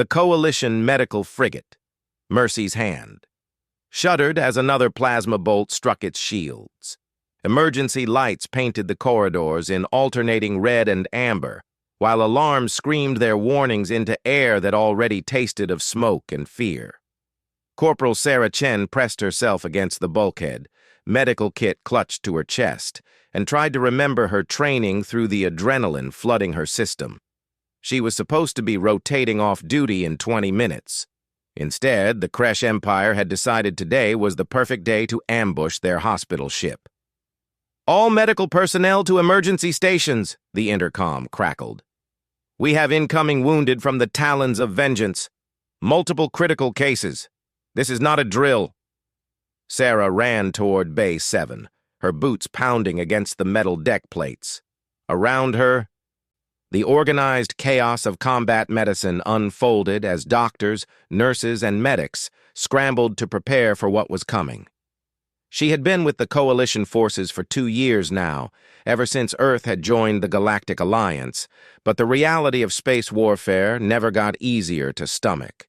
The Coalition medical frigate, Mercy's Hand, shuddered as another plasma bolt struck its shields. Emergency lights painted the corridors in alternating red and amber, while alarms screamed their warnings into air that already tasted of smoke and fear. Corporal Sarah Chen pressed herself against the bulkhead, medical kit clutched to her chest, and tried to remember her training through the adrenaline flooding her system. She was supposed to be rotating off duty in 20 minutes. Instead, the Kresh Empire had decided today was the perfect day to ambush their hospital ship. "All medical personnel to emergency stations," the intercom crackled. "We have incoming wounded from the Talons of Vengeance. Multiple critical cases. This is not a drill." Sarah ran toward Bay 7, her boots pounding against the metal deck plates. Around her, the organized chaos of combat medicine unfolded as doctors, nurses, and medics scrambled to prepare for what was coming. She had been with the Coalition forces for 2 years now, ever since Earth had joined the Galactic Alliance, but the reality of space warfare never got easier to stomach.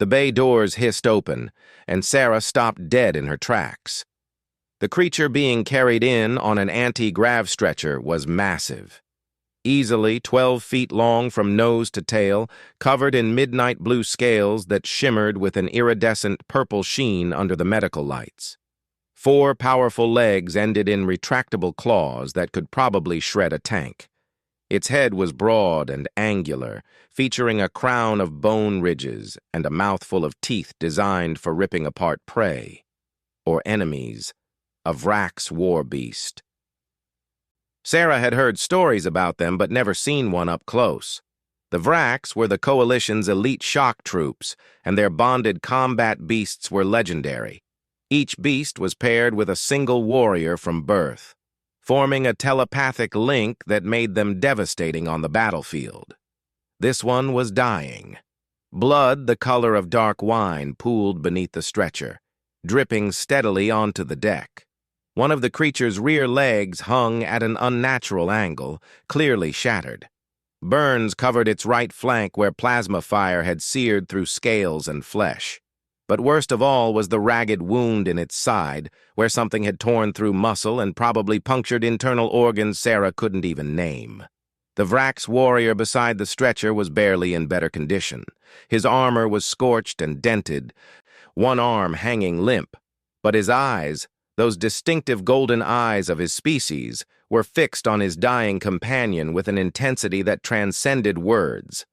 The bay doors hissed open, and Sarah stopped dead in her tracks. The creature being carried in on an anti-grav stretcher was massive. Easily 12 feet long from nose to tail, covered in midnight blue scales that shimmered with an iridescent purple sheen under the medical lights. 4 powerful legs ended in retractable claws that could probably shred a tank. Its head was broad and angular, featuring a crown of bone ridges and a mouthful of teeth designed for ripping apart prey, or enemies, a Vrax war beast. Sarah had heard stories about them but never seen one up close. The Vrax were the Coalition's elite shock troops, and their bonded combat beasts were legendary. Each beast was paired with a single warrior from birth, forming a telepathic link that made them devastating on the battlefield. This one was dying. Blood the color of dark wine pooled beneath the stretcher, dripping steadily onto the deck. One of the creature's rear legs hung at an unnatural angle, clearly shattered. Burns covered its right flank where plasma fire had seared through scales and flesh. But worst of all was the ragged wound in its side, where something had torn through muscle and probably punctured internal organs Sarah couldn't even name. The Vrax warrior beside the stretcher was barely in better condition. His armor was scorched and dented, one arm hanging limp, but his eyes, those distinctive golden eyes of his species, were fixed on his dying companion with an intensity that transcended words.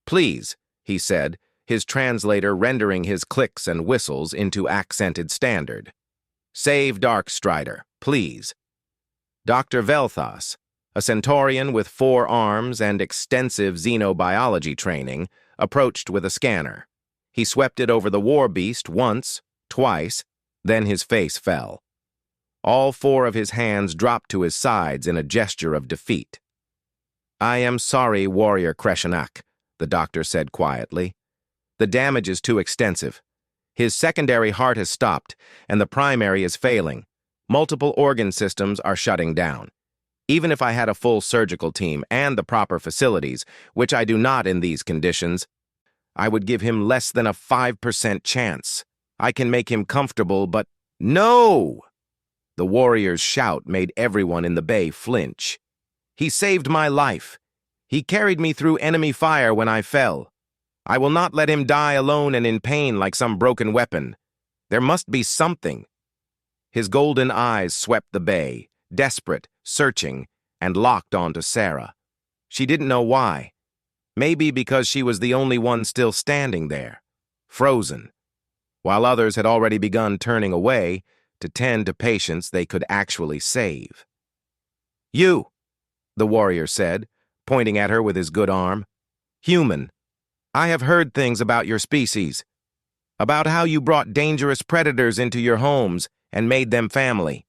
"Please," he said, his translator rendering his clicks and whistles into accented standard. "Save Darkstrider, please." Dr. Velthas, a Centaurian with 4 arms and extensive xenobiology training, approached with a scanner. He swept it over the war beast once, twice, then his face fell. All 4 of his hands dropped to his sides in a gesture of defeat. "I am sorry, Warrior Kreshenak," the doctor said quietly. "The damage is too extensive. His secondary heart has stopped, and the primary is failing. Multiple organ systems are shutting down. Even if I had a full surgical team and the proper facilities, which I do not in these conditions, I would give him less than a 5% chance. I can make him comfortable, but—" "No!" The warrior's shout made everyone in the bay flinch. "He saved my life. He carried me through enemy fire when I fell. I will not let him die alone and in pain like some broken weapon. There must be something." His golden eyes swept the bay, desperate, searching, and locked onto Sarah. She didn't know why. Maybe because she was the only one still standing there, frozen, while others had already begun turning away to tend to patients they could actually save. "You," the warrior said, pointing at her with his good arm. "Human, I have heard things about your species, about how you brought dangerous predators into your homes and made them family,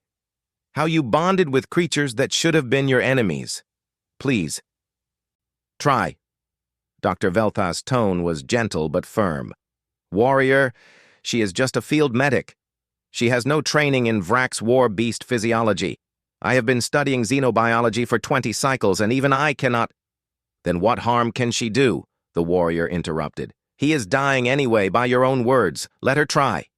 how you bonded with creatures that should have been your enemies. Please, try." Dr. Velthas' tone was gentle but firm. "Warrior, she is just a field medic. She has no training in Vrax war beast physiology. I have been studying xenobiology for 20 cycles, and even I cannot—" "Then what harm can she do?" the warrior interrupted. "He is dying anyway, by your own words. Let her try."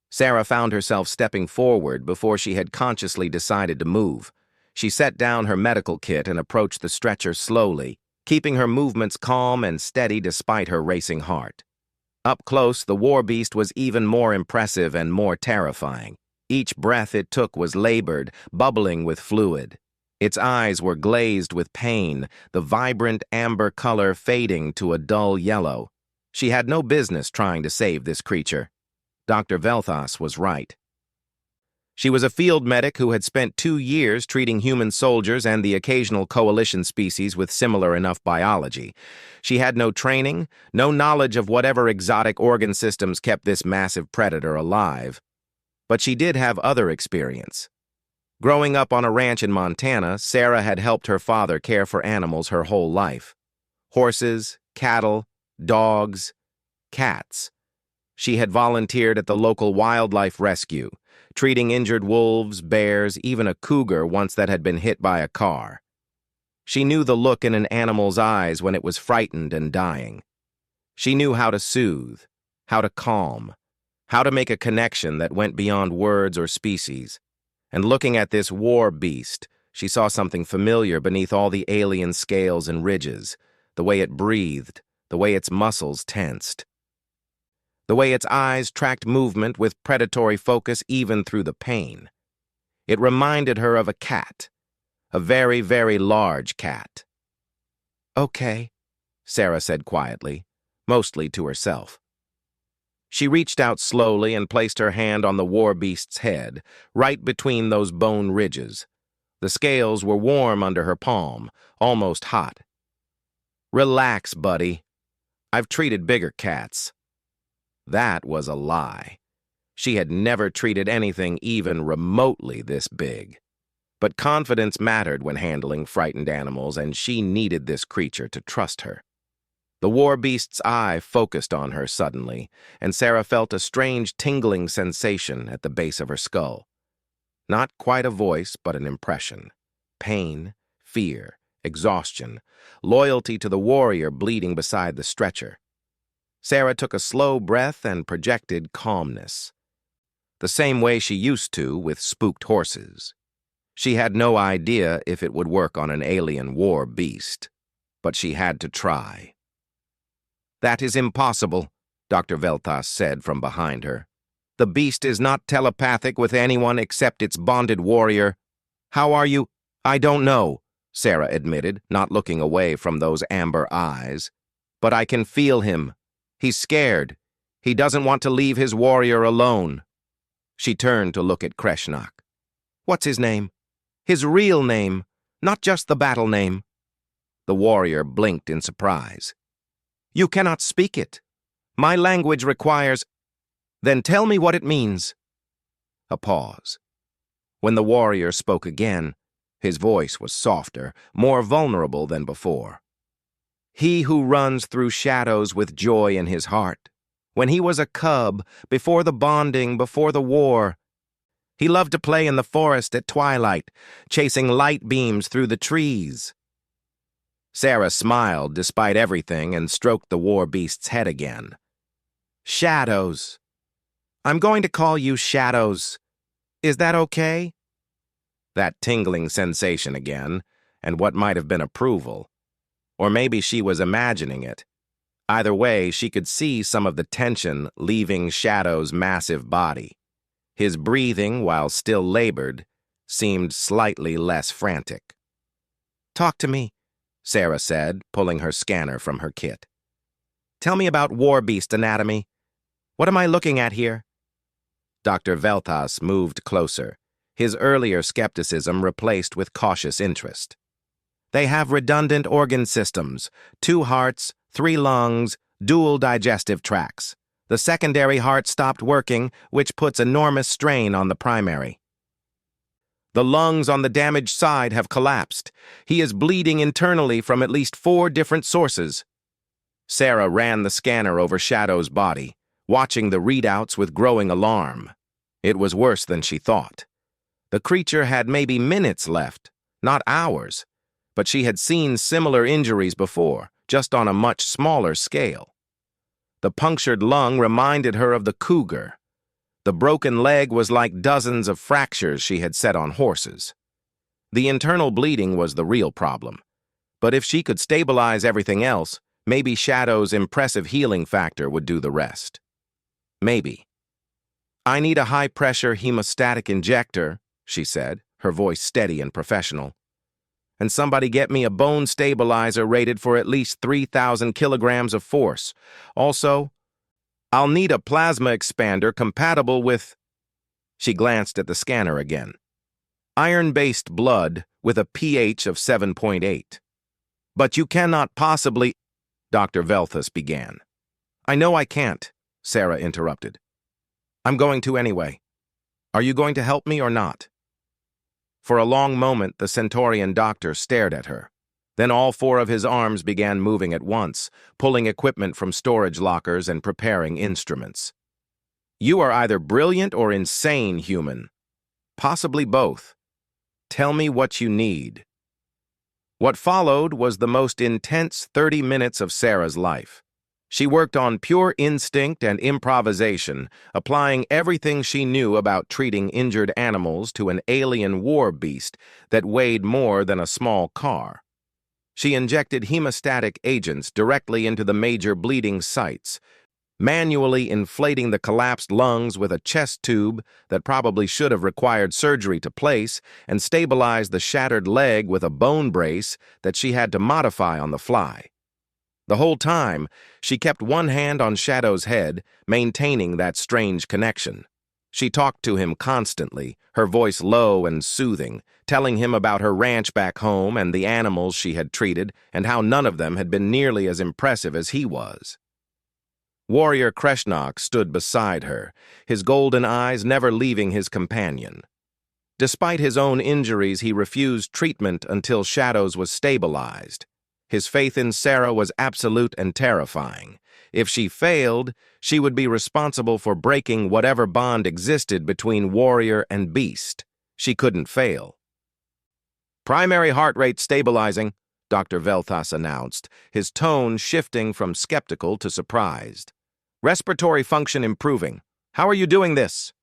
Sarah found herself stepping forward before she had consciously decided to move. She set down her medical kit and approached the stretcher slowly, keeping her movements calm and steady despite her racing heart. Up close, the war beast was even more impressive and more terrifying. Each breath it took was labored, bubbling with fluid. Its eyes were glazed with pain, the vibrant amber color fading to a dull yellow. She had no business trying to save this creature. Dr. Velthas was right. She was a field medic who had spent 2 years treating human soldiers and the occasional coalition species with similar enough biology. She had no training, no knowledge of whatever exotic organ systems kept this massive predator alive. But she did have other experience. Growing up on a ranch in Montana, Sarah had helped her father care for animals her whole life. Horses, cattle, dogs, cats. She had volunteered at the local wildlife rescue, treating injured wolves, bears, even a cougar once that had been hit by a car. She knew the look in an animal's eyes when it was frightened and dying. She knew how to soothe, how to calm, how to make a connection that went beyond words or species. And looking at this war beast, she saw something familiar beneath all the alien scales and ridges, the way it breathed, the way its muscles tensed, the way its eyes tracked movement with predatory focus even through the pain. It reminded her of a cat, a very, very large cat. "Okay," Sarah said quietly, mostly to herself. She reached out slowly and placed her hand on the war beast's head, right between those bone ridges. The scales were warm under her palm, almost hot. "Relax, buddy. I've treated bigger cats." That was a lie. She had never treated anything even remotely this big. But confidence mattered when handling frightened animals, and she needed this creature to trust her. The war beast's eye focused on her suddenly, and Sarah felt a strange tingling sensation at the base of her skull. Not quite a voice, but an impression. Pain, fear, exhaustion, loyalty to the warrior bleeding beside the stretcher. Sarah took a slow breath and projected calmness. The same way she used to with spooked horses. She had no idea if it would work on an alien war beast, but she had to try. "That is impossible," Dr. Velthas said from behind her. "The beast is not telepathic with anyone except its bonded warrior." "How are you?" "I don't know," Sarah admitted, not looking away from those amber eyes. "But I can feel him. He's scared. He doesn't want to leave his warrior alone." She turned to look at Kreshnak. "What's his name?" "His real name, not just the battle name." The warrior blinked in surprise. "You cannot speak it. My language requires—" "Then tell me what it means." A pause. When the warrior spoke again, his voice was softer, more vulnerable than before. "He who runs through shadows with joy in his heart. When he was a cub, before the bonding, before the war, he loved to play in the forest at twilight, chasing light beams through the trees." Sarah smiled despite everything and stroked the war beast's head again. "Shadows. I'm going to call you Shadows. Is that okay?" That tingling sensation again, and what might have been approval. Or maybe she was imagining it. Either way, she could see some of the tension leaving Shadow's massive body. His breathing, while still labored, seemed slightly less frantic. "Talk to me," Sarah said, pulling her scanner from her kit. "Tell me about war beast anatomy. What am I looking at here?" Dr. Velthas moved closer, his earlier skepticism replaced with cautious interest. "They have redundant organ systems, 2 hearts, 3 lungs, dual digestive tracts. The secondary heart stopped working, which puts enormous strain on the primary. The lungs on the damaged side have collapsed. He is bleeding internally from at least 4 different sources." Sarah ran the scanner over Shadow's body, watching the readouts with growing alarm. It was worse than she thought. The creature had maybe minutes left, not hours, but she had seen similar injuries before, just on a much smaller scale. The punctured lung reminded her of the cougar. The broken leg was like dozens of fractures she had set on horses. The internal bleeding was the real problem. But if she could stabilize everything else, maybe Shadow's impressive healing factor would do the rest. Maybe. "I need a high-pressure hemostatic injector," she said, her voice steady and professional. "And somebody get me a bone stabilizer rated for at least 3,000 kilograms of force. Also, I'll need a plasma expander compatible with—" She glanced at the scanner again. "Iron-based blood with a pH of 7.8. "But you cannot possibly—" Dr. Velthus began. "I know I can't," Sarah interrupted. "I'm going to anyway. Are you going to help me or not?" For a long moment, the Centaurian doctor stared at her. Then all four of his arms began moving at once, pulling equipment from storage lockers and preparing instruments. "You are either brilliant or insane, human. Possibly both. Tell me what you need." What followed was the most intense 30 minutes of Sarah's life. She worked on pure instinct and improvisation, applying everything she knew about treating injured animals to an alien war beast that weighed more than a small car. She injected hemostatic agents directly into the major bleeding sites, manually inflating the collapsed lungs with a chest tube that probably should have required surgery to place, and stabilized the shattered leg with a bone brace that she had to modify on the fly. The whole time, she kept one hand on Shadow's head, maintaining that strange connection. She talked to him constantly, her voice low and soothing, telling him about her ranch back home and the animals she had treated and how none of them had been nearly as impressive as he was. Warrior Kreshnok stood beside her, his golden eyes never leaving his companion. Despite his own injuries, he refused treatment until Shadow's was stabilized. His faith in Sarah was absolute and terrifying. If she failed, she would be responsible for breaking whatever bond existed between warrior and beast. She couldn't fail. "Primary heart rate stabilizing," Dr. Velthas announced, his tone shifting from skeptical to surprised. "Respiratory function improving. How are you doing this?"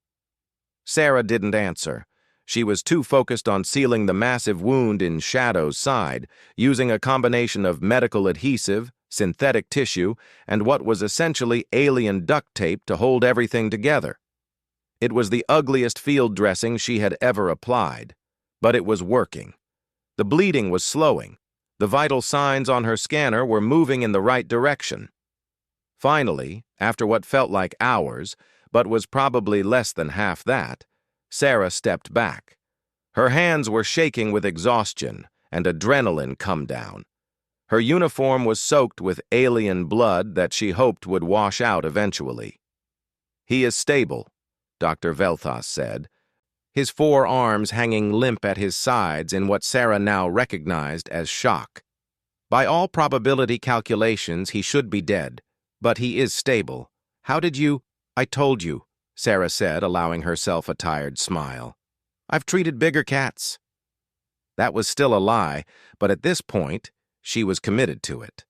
Sarah didn't answer. She was too focused on sealing the massive wound in Shadow's side, using a combination of medical adhesive, synthetic tissue, and what was essentially alien duct tape to hold everything together. It was the ugliest field dressing she had ever applied, but it was working. The bleeding was slowing. The vital signs on her scanner were moving in the right direction. Finally, after what felt like hours, but was probably less than half that, Sarah stepped back. Her hands were shaking with exhaustion, and adrenaline come down. Her uniform was soaked with alien blood that she hoped would wash out eventually. "He is stable," Dr. Velthas said, his four arms hanging limp at his sides in what Sarah now recognized as shock. "By all probability calculations, he should be dead, but he is stable. How did you—" "I told you," Sarah said, allowing herself a tired smile. "I've treated bigger cats." That was still a lie, but at this point, she was committed to it.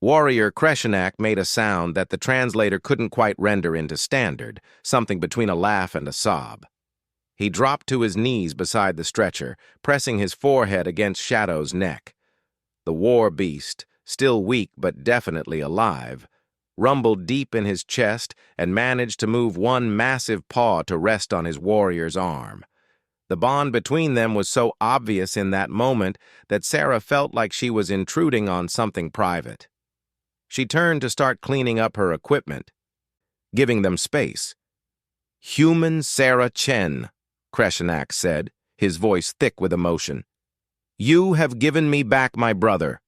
Warrior Kreshenak made a sound that the translator couldn't quite render into standard, something between a laugh and a sob. He dropped to his knees beside the stretcher, pressing his forehead against Shadow's neck. The war beast, still weak but definitely alive, rumbled deep in his chest and managed to move one massive paw to rest on his warrior's arm. The bond between them was so obvious in that moment that Sarah felt like she was intruding on something private. She turned to start cleaning up her equipment, giving them space. "Human Sarah Chen," Kreshenak said, his voice thick with emotion. "You have given me back my brother.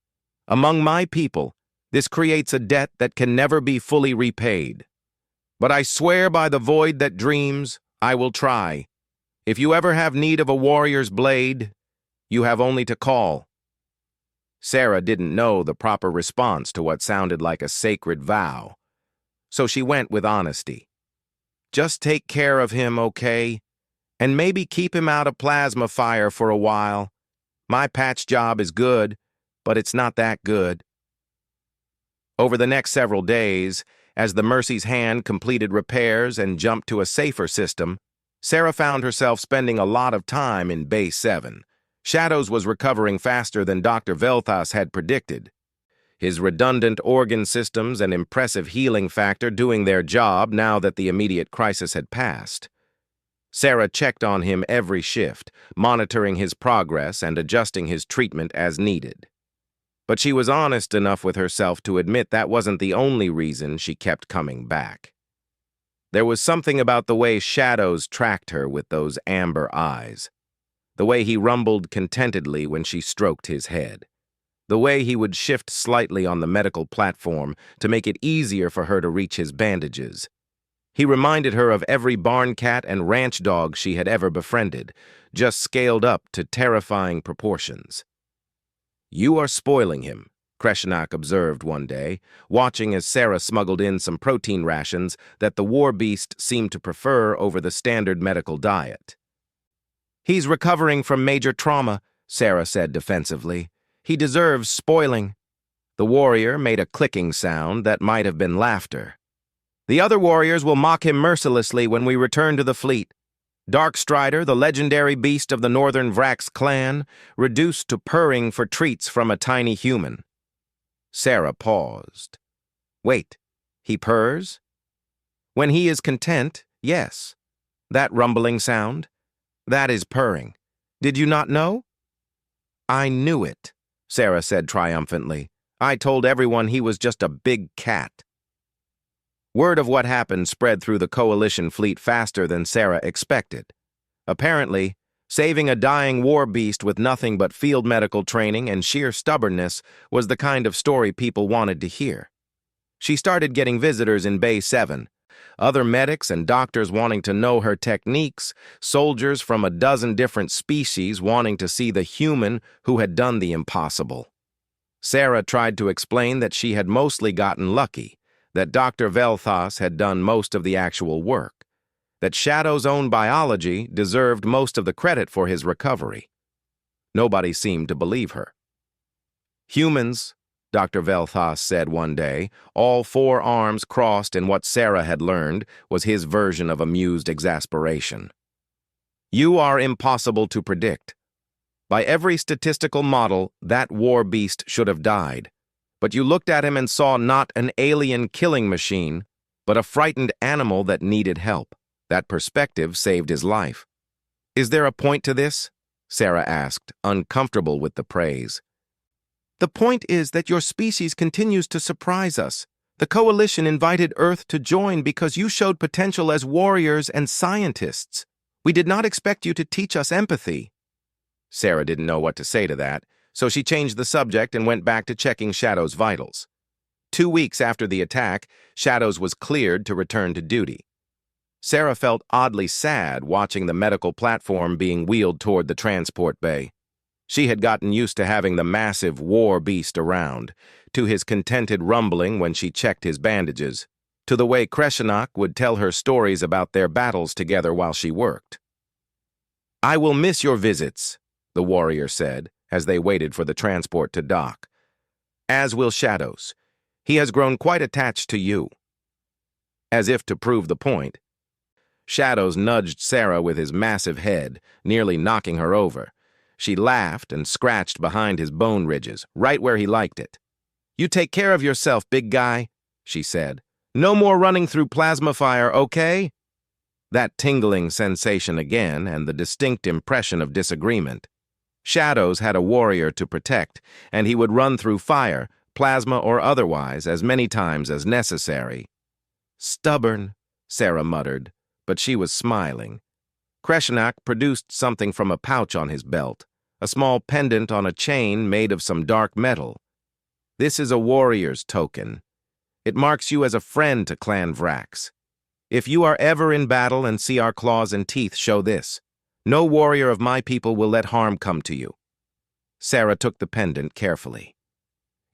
Among my people, this creates a debt that can never be fully repaid. But I swear by the void that dreams, I will try. If you ever have need of a warrior's blade, you have only to call." Sarah didn't know the proper response to what sounded like a sacred vow, so she went with honesty. "Just take care of him, okay? And maybe keep him out of plasma fire for a while. My patch job is good, but it's not that good." Over the next several days, as the Mercy's hand completed repairs and jumped to a safer system, Sarah found herself spending a lot of time in Bay 7. Shadows was recovering faster than Dr. Velthas had predicted, his redundant organ systems and impressive healing factor doing their job now that the immediate crisis had passed. Sarah checked on him every shift, monitoring his progress and adjusting his treatment as needed. But she was honest enough with herself to admit that wasn't the only reason she kept coming back. There was something about the way Shadows tracked her with those amber eyes, the way he rumbled contentedly when she stroked his head, the way he would shift slightly on the medical platform to make it easier for her to reach his bandages. He reminded her of every barn cat and ranch dog she had ever befriended, just scaled up to terrifying proportions. "You are spoiling him," Kreshenak observed one day, watching as Sarah smuggled in some protein rations that the war beast seemed to prefer over the standard medical diet. "He's recovering from major trauma," Sarah said defensively. "He deserves spoiling." The warrior made a clicking sound that might have been laughter. "The other warriors will mock him mercilessly when we return to the fleet. Darkstrider, the legendary beast of the Northern Vrax clan, reduced to purring for treats from a tiny human." Sarah paused. "Wait, he purrs?" "When he is content, yes. That rumbling sound, that is purring. Did you not know?" "I knew it," Sarah said triumphantly. "I told everyone he was just a big cat." Word of what happened spread through the Coalition fleet faster than Sarah expected. Apparently, saving a dying war beast with nothing but field medical training and sheer stubbornness was the kind of story people wanted to hear. She started getting visitors in Bay 7, other medics and doctors wanting to know her techniques, soldiers from a dozen different species wanting to see the human who had done the impossible. Sarah tried to explain that she had mostly gotten lucky, that Dr. Velthas had done most of the actual work, that Shadow's own biology deserved most of the credit for his recovery. Nobody seemed to believe her. "Humans," Dr. Velthas said one day, all four arms crossed in what Sarah had learned was his version of amused exasperation. "You are impossible to predict. By every statistical model, that war beast should have died. But you looked at him and saw not an alien killing machine, but a frightened animal that needed help. That perspective saved his life." "Is there a point to this?" Sarah asked, uncomfortable with the praise. "The point is that your species continues to surprise us. The Coalition invited Earth to join because you showed potential as warriors and scientists. We did not expect you to teach us empathy." Sarah didn't know what to say to that, so she changed the subject and went back to checking Shadow's vitals. 2 weeks after the attack, Shadows was cleared to return to duty. Sarah felt oddly sad watching the medical platform being wheeled toward the transport bay. She had gotten used to having the massive war beast around, to his contented rumbling when she checked his bandages, to the way Kreshenak would tell her stories about their battles together while she worked. "I will miss your visits," the warrior said, as they waited for the transport to dock. "As will Shadows. He has grown quite attached to you." As if to prove the point, Shadows nudged Sarah with his massive head, nearly knocking her over. She laughed and scratched behind his bone ridges, right where he liked it. "You take care of yourself, big guy," she said. "No more running through plasma fire, okay?" That tingling sensation again, and the distinct impression of disagreement. Shadows had a warrior to protect, and he would run through fire, plasma or otherwise, as many times as necessary. "Stubborn," Sarah muttered, but she was smiling. Kreshenak produced something from a pouch on his belt, a small pendant on a chain made of some dark metal. "This is a warrior's token. It marks you as a friend to Clan Vrax. If you are ever in battle and see our claws and teeth, show this. No warrior of my people will let harm come to you." Sarah took the pendant carefully.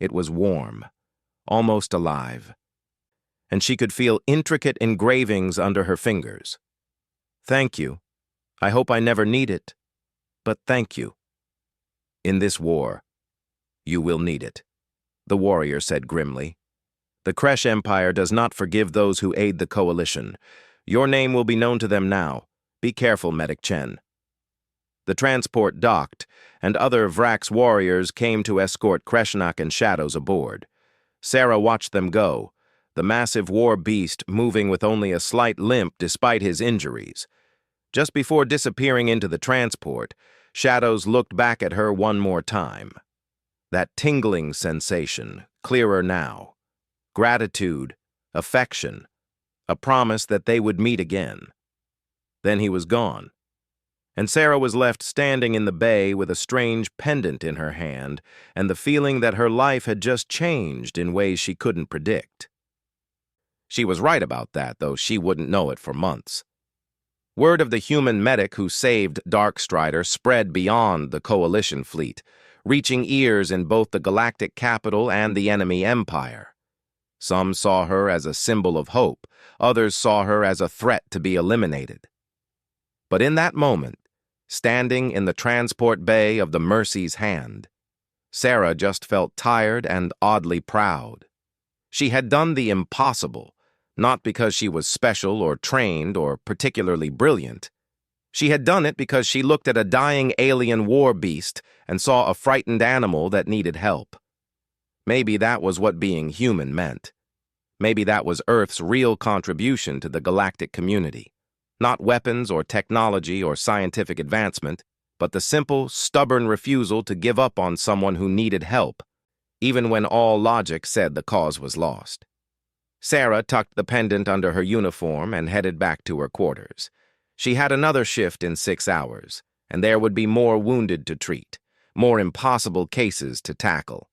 It was warm, almost alive, and she could feel intricate engravings under her fingers. "Thank you. I hope I never need it, but thank you." "In this war, you will need it," the warrior said grimly. The Kresh Empire does not forgive those who aid the Coalition. Your name will be known to them now. Be careful, Medic Chen. The transport docked, and other Vrax warriors came to escort Kreshnak and Shadows aboard. Sarah watched them go, the massive war beast moving with only a slight limp despite his injuries. Just before disappearing into the transport, Shadows looked back at her one more time. That tingling sensation, clearer now. Gratitude, affection, a promise that they would meet again. Then he was gone, and Sarah was left standing in the bay with a strange pendant in her hand and the feeling that her life had just changed in ways she couldn't predict. She was right about that, though she wouldn't know it for months. Word of the human medic who saved Darkstrider spread beyond the Coalition fleet, reaching ears in both the galactic capital and the enemy empire. Some saw her as a symbol of hope, others saw her as a threat to be eliminated. But in that moment, standing in the transport bay of the Mercy's hand, Sarah just felt tired and oddly proud. She had done the impossible, not because she was special or trained or particularly brilliant. She had done it because she looked at a dying alien war beast and saw a frightened animal that needed help. Maybe that was what being human meant. Maybe that was Earth's real contribution to the galactic community. Not weapons or technology or scientific advancement, but the simple, stubborn refusal to give up on someone who needed help, even when all logic said the cause was lost. Sarah tucked the pendant under her uniform and headed back to her quarters. She had another shift in 6 hours, and there would be more wounded to treat, more impossible cases to tackle.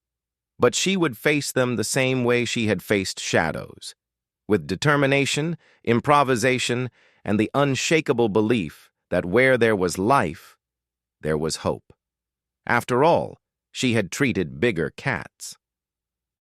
But she would face them the same way she had faced Shadows, with determination, improvisation, and the unshakable belief that where there was life, there was hope. After all, she had treated bigger cats.